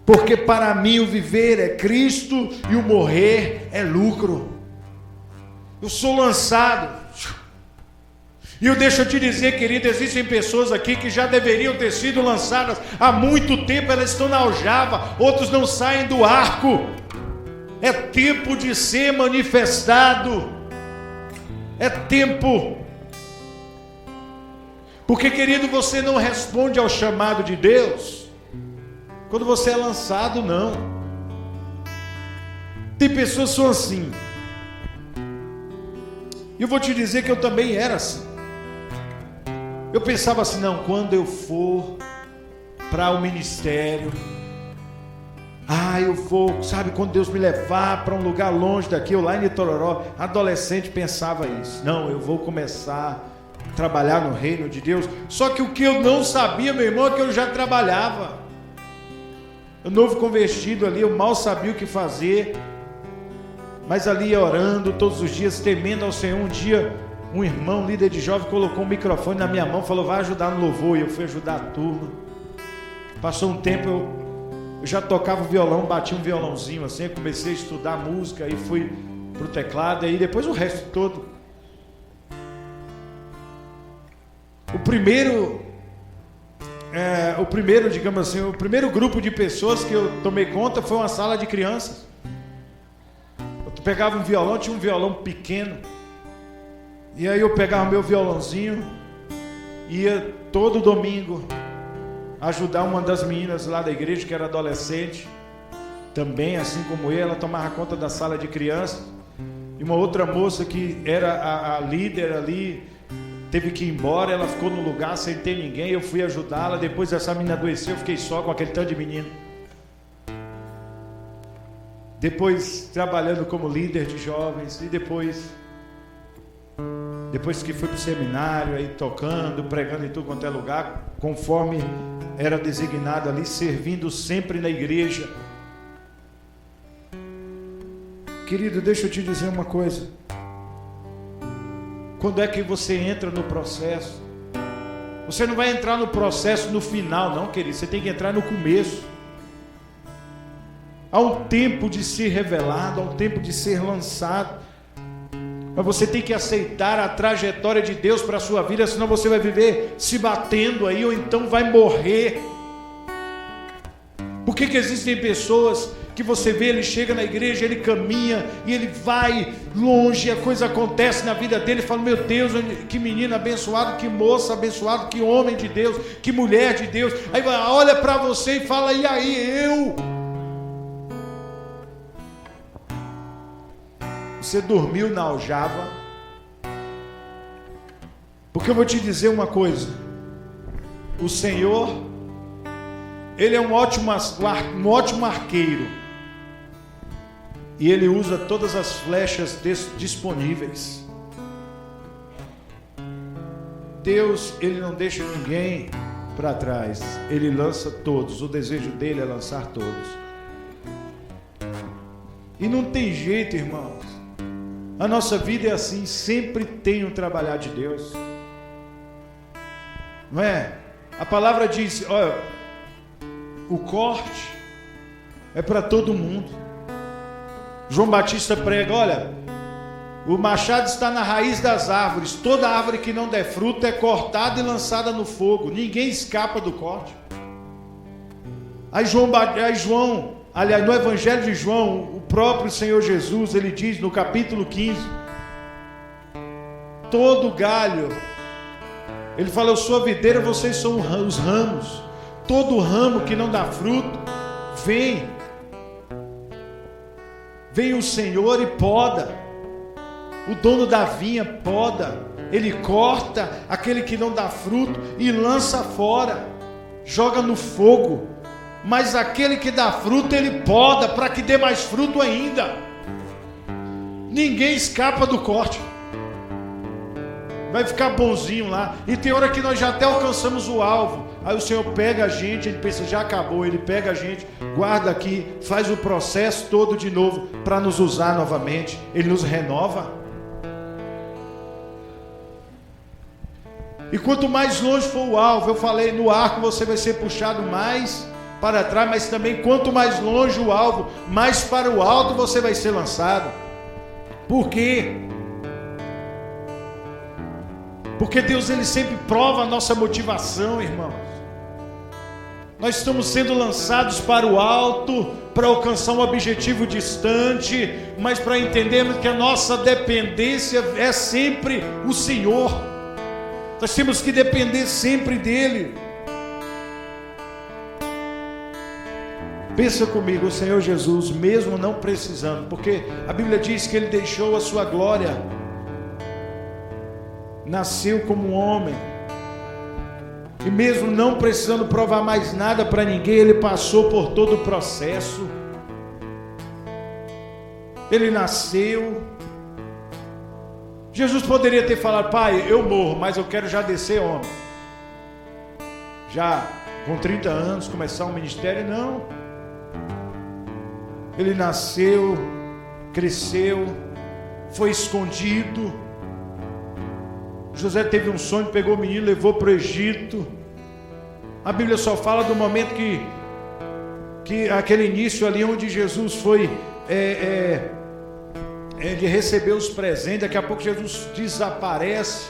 [SPEAKER 1] porque para mim o viver é Cristo e o morrer é lucro. Eu sou lançado. E eu deixo te dizer, querido, existem pessoas aqui que já deveriam ter sido lançadas há muito tempo, elas estão na aljava, outros não saem do arco. É tempo de ser manifestado. É tempo. Porque, querido, você não responde ao chamado de Deus quando você é lançado, não. Tem pessoas que são assim. E eu vou te dizer que eu também era assim. Eu pensava assim, não, quando eu for para o ministério, eu vou, sabe, quando Deus me levar para um lugar longe daqui, eu lá em Itororó, adolescente pensava isso, não, eu vou começar a trabalhar no reino de Deus. Só que o que eu não sabia, meu irmão, é que eu já trabalhava. O novo convertido ali, eu mal sabia o que fazer, mas ali ia orando todos os dias, temendo ao Senhor. Um dia, um irmão, líder de jovem, colocou um microfone na minha mão, falou, vai ajudar no louvor, e eu fui ajudar a turma. Passou um tempo, eu já tocava violão, batia um violãozinho assim, eu comecei a estudar música, aí fui pro teclado, aí depois o resto todo. O primeiro, digamos assim, o primeiro grupo de pessoas que eu tomei conta foi uma sala de crianças. Eu pegava um violão, tinha um violão pequeno, e aí eu pegava meu violãozinho, ia todo domingo ajudar uma das meninas lá da igreja, que era adolescente, também assim como ela, tomava conta da sala de crianças. E uma outra moça que era a líder ali, teve que ir embora, ela ficou no lugar sem ter ninguém, eu fui ajudá-la. Depois essa menina adoeceu, eu fiquei só com aquele tanto de menino. Depois trabalhando como líder de jovens, e depois que fui para o seminário, aí tocando, pregando em tudo quanto é lugar, conforme era designado ali, servindo sempre na igreja. Querido, deixa eu te dizer uma coisa. Quando é que você entra no processo? Você não vai entrar no processo no final, não, querido. Você tem que entrar no começo. Há um tempo de ser revelado, há um tempo de ser lançado. Mas você tem que aceitar a trajetória de Deus para a sua vida, senão você vai viver se batendo aí, ou então vai morrer. Por que existem pessoas que você vê, ele chega na igreja, ele caminha e ele vai longe, a coisa acontece na vida dele, fala, meu Deus, que menino abençoado, que moça abençoado, que homem de Deus, que mulher de Deus. Aí olha para você e fala, e aí eu? Você dormiu na aljava? Porque eu vou te dizer uma coisa, o Senhor, Ele é um ótimo arqueiro, e Ele usa todas as flechas disponíveis. Deus, Ele não deixa ninguém para trás, Ele lança todos, o desejo dEle é lançar todos. E não tem jeito, irmãos, a nossa vida é assim, sempre tem um trabalhar de Deus, não é? A palavra diz, olha, o corte é para todo mundo. João Batista prega, olha, o machado está na raiz das árvores, toda árvore que não der fruto é cortada e lançada no fogo, ninguém escapa do corte. Aí João, aliás, no Evangelho de João, o próprio Senhor Jesus, ele diz no capítulo 15, todo galho, ele fala, eu sou a videira, vocês são os ramos. Todo ramo que não dá fruto, vem o Senhor e poda. O dono da vinha poda, ele corta aquele que não dá fruto e lança fora, joga no fogo. Mas aquele que dá fruto, ele poda para que dê mais fruto ainda. Ninguém escapa do corte. Vai ficar bonzinho lá. E tem hora que nós já até alcançamos o alvo. Aí o Senhor pega a gente, ele pensa, já acabou. Ele pega a gente, guarda aqui, faz o processo todo de novo para nos usar novamente. Ele nos renova. E quanto mais longe for o alvo, eu falei, no arco você vai ser puxado mais para trás, mas também quanto mais longe o alvo, mais para o alto você vai ser lançado. Por quê? Porque Deus, ele sempre prova a nossa motivação, irmãos. Nós estamos sendo lançados para o alto, para alcançar um objetivo distante, mas para entendermos que a nossa dependência é sempre o Senhor. Nós temos que depender sempre dEle. Pensa comigo, o Senhor Jesus, mesmo não precisando, porque a Bíblia diz que Ele deixou a sua glória, nasceu como um homem, e mesmo não precisando provar mais nada para ninguém, Ele passou por todo o processo. Ele nasceu. Jesus poderia ter falado, Pai, eu morro, mas eu quero já descer homem, já com 30 anos começar um ministério. Não, Ele nasceu, cresceu, foi escondido. José teve um sonho, pegou o menino, levou para o Egito. A Bíblia só fala do momento que aquele início ali onde Jesus foi ele recebeu os presentes. Daqui a pouco Jesus desaparece.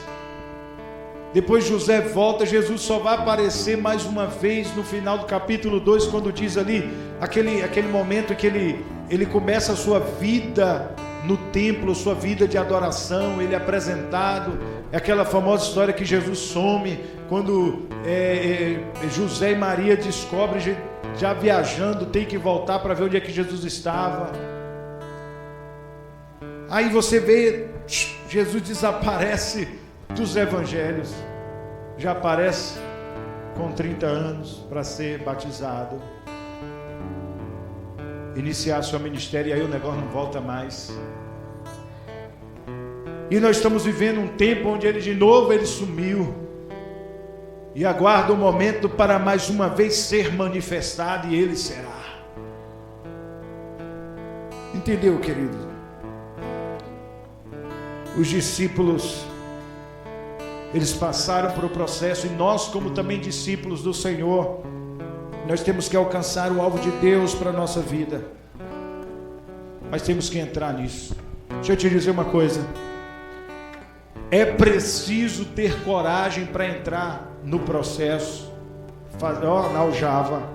[SPEAKER 1] Depois José volta, Jesus só vai aparecer mais uma vez no final do capítulo 2, quando diz ali aquele momento que ele começa a sua vida no templo, sua vida de adoração, ele é apresentado. É aquela famosa história que Jesus some, quando José e Maria descobrem, já viajando, tem que voltar para ver onde é que Jesus estava. Aí você vê, Jesus desaparece dos evangelhos, já aparece com 30 anos para ser batizado, iniciar seu ministério, e aí o negócio não volta mais. E nós estamos vivendo um tempo onde ele de novo ele sumiu, e aguarda o momento para mais uma vez ser manifestado, e ele será. Entendeu, querido? Os discípulos, eles passaram por o processo, e nós, como também discípulos do Senhor, nós temos que alcançar o alvo de Deus para a nossa vida, mas temos que entrar nisso. Deixa eu te dizer uma coisa, é preciso ter coragem para entrar no processo, na aljava.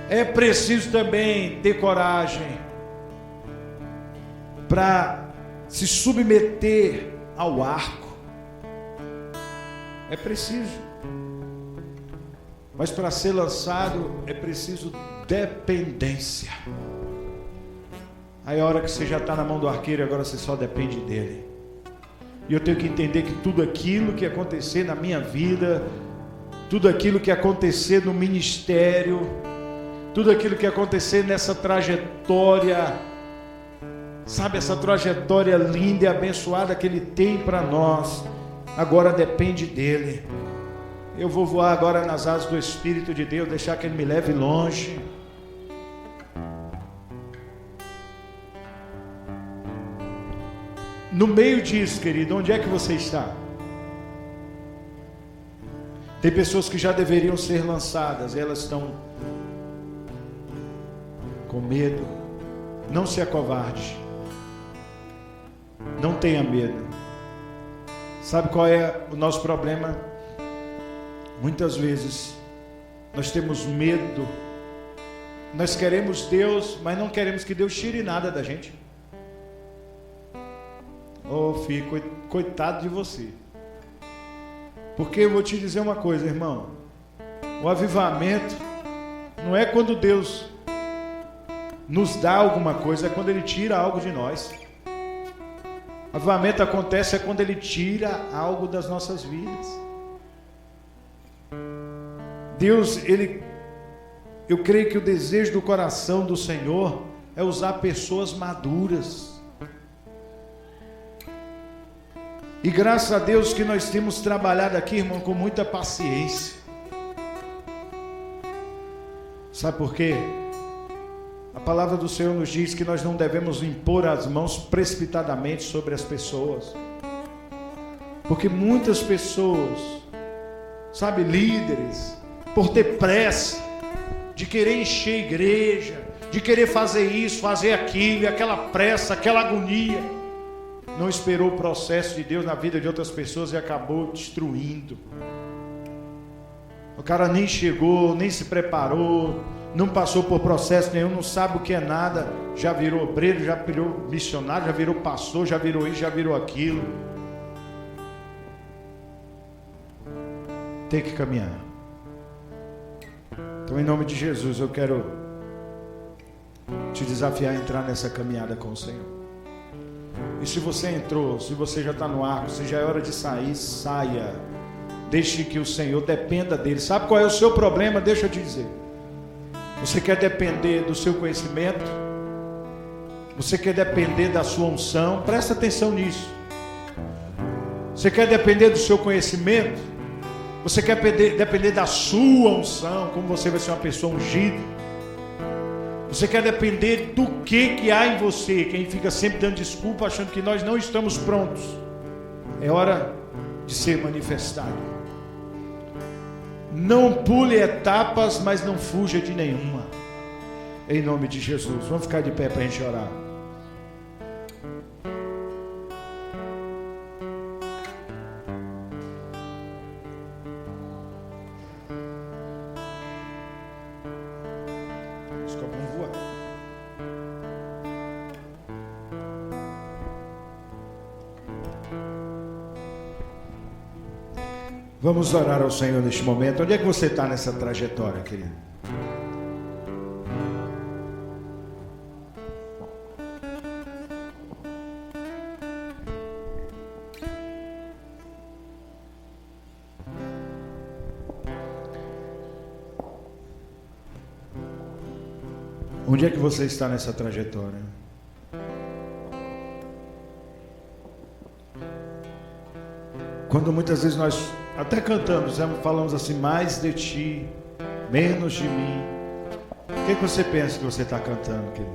[SPEAKER 1] É preciso também ter coragem para se submeter ao arco. É preciso. Mas para ser lançado é preciso dependência. Aí a hora que você já está na mão do arqueiro, agora você só depende dele. E eu tenho que entender que tudo aquilo que acontecer na minha vida, tudo aquilo que acontecer no ministério, tudo aquilo que acontecer nessa trajetória, sabe, essa trajetória linda e abençoada que ele tem para nós, agora depende dele. Eu vou voar agora nas asas do Espírito de Deus, deixar que ele me leve longe. No meio disso, querido, onde é que você está? Tem pessoas que já deveriam ser lançadas, elas estão com medo. Não se acovarde, não tenha medo. Sabe qual é o nosso problema? Muitas vezes nós temos medo, nós queremos Deus, mas não queremos que Deus tire nada da gente. Oh, filho, coitado de você. Porque eu vou te dizer uma coisa, irmão, o avivamento não é quando Deus nos dá alguma coisa, é quando Ele tira algo de nós. O avivamento acontece quando Ele tira algo das nossas vidas. Deus, eu creio que o desejo do coração do Senhor é usar pessoas maduras. E graças a Deus que nós temos trabalhado aqui, irmão, com muita paciência. Sabe por quê? A palavra do Senhor nos diz que nós não devemos impor as mãos precipitadamente sobre as pessoas. Porque muitas pessoas, sabe, líderes, por ter pressa de querer encher a igreja, de querer fazer isso, fazer aquilo, aquela pressa, aquela agonia, não esperou o processo de Deus na vida de outras pessoas e acabou destruindo. O cara nem chegou, nem se preparou, não passou por processo nenhum, não sabe o que é nada, já virou obreiro, já virou missionário, já virou pastor, já virou isso, já virou aquilo. Tem que caminhar. Então, em nome de Jesus, eu quero te desafiar a entrar nessa caminhada com o Senhor. E se você entrou, se você já está no arco, se já é hora de sair, saia. Deixe que o Senhor dependa dele. Sabe qual é o seu problema? Deixa eu te dizer. Você quer depender do seu conhecimento? Você quer depender da sua unção? Presta atenção nisso. Você quer depender do seu conhecimento? Você quer depender da sua unção? Como você vai ser uma pessoa ungida? Você quer depender do que há em você? Quem fica sempre dando desculpa, achando que nós não estamos prontos. É hora de ser manifestado. Não pule etapas, mas não fuja de nenhuma. Em nome de Jesus. Vamos ficar de pé para a gente orar. Vamos orar ao Senhor neste momento. Onde é que você está nessa trajetória, querido? Onde é que você está nessa trajetória? Quando muitas vezes nós até cantamos, falamos assim, mais de ti, menos de mim. O que você pensa que você está cantando, querido?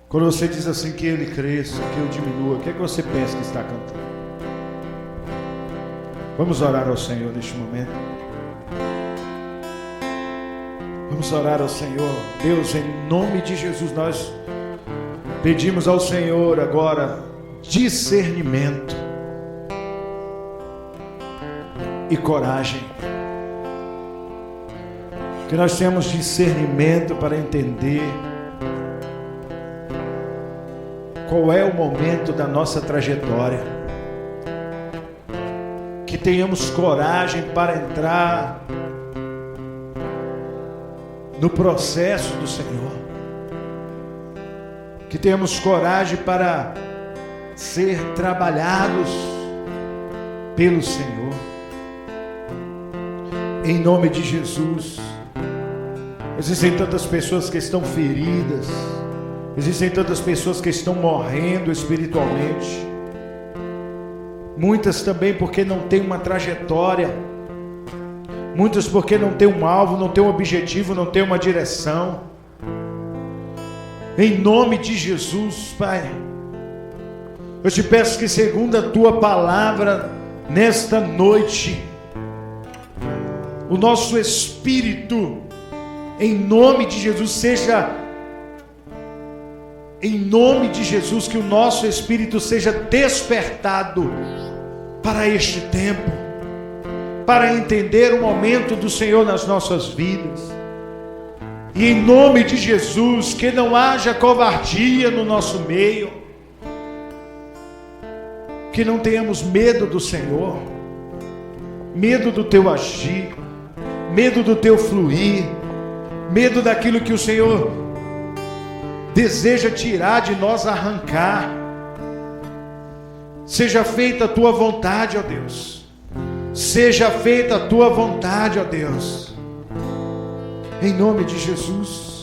[SPEAKER 1] Quando você diz assim, que ele cresça, que eu diminua, o que você pensa que está cantando? Vamos orar ao Senhor neste momento. Vamos orar ao Senhor. Deus, em nome de Jesus, nós pedimos ao Senhor agora discernimento e coragem. Que nós tenhamos discernimento para entender qual é o momento da nossa trajetória. Que tenhamos coragem para entrar no processo do Senhor. Que tenhamos coragem para ser trabalhados pelo Senhor. Em nome de Jesus. Existem tantas pessoas que estão feridas. Existem tantas pessoas que estão morrendo espiritualmente. Muitas também porque não têm uma trajetória. Muitas porque não têm um alvo, não têm um objetivo, não têm uma direção. Em nome de Jesus, Pai, eu te peço que segundo a Tua palavra, nesta noite, o nosso espírito, em nome de Jesus, seja, em nome de Jesus, que o nosso espírito seja despertado para este tempo, para entender o momento do Senhor nas nossas vidas. E em nome de Jesus, que não haja covardia no nosso meio, que não tenhamos medo do Senhor, medo do Teu agir, medo do Teu fluir, medo daquilo que o Senhor deseja tirar de nós, arrancar. Seja feita a Tua vontade, ó Deus. Seja feita a Tua vontade, ó Deus. Em nome de Jesus.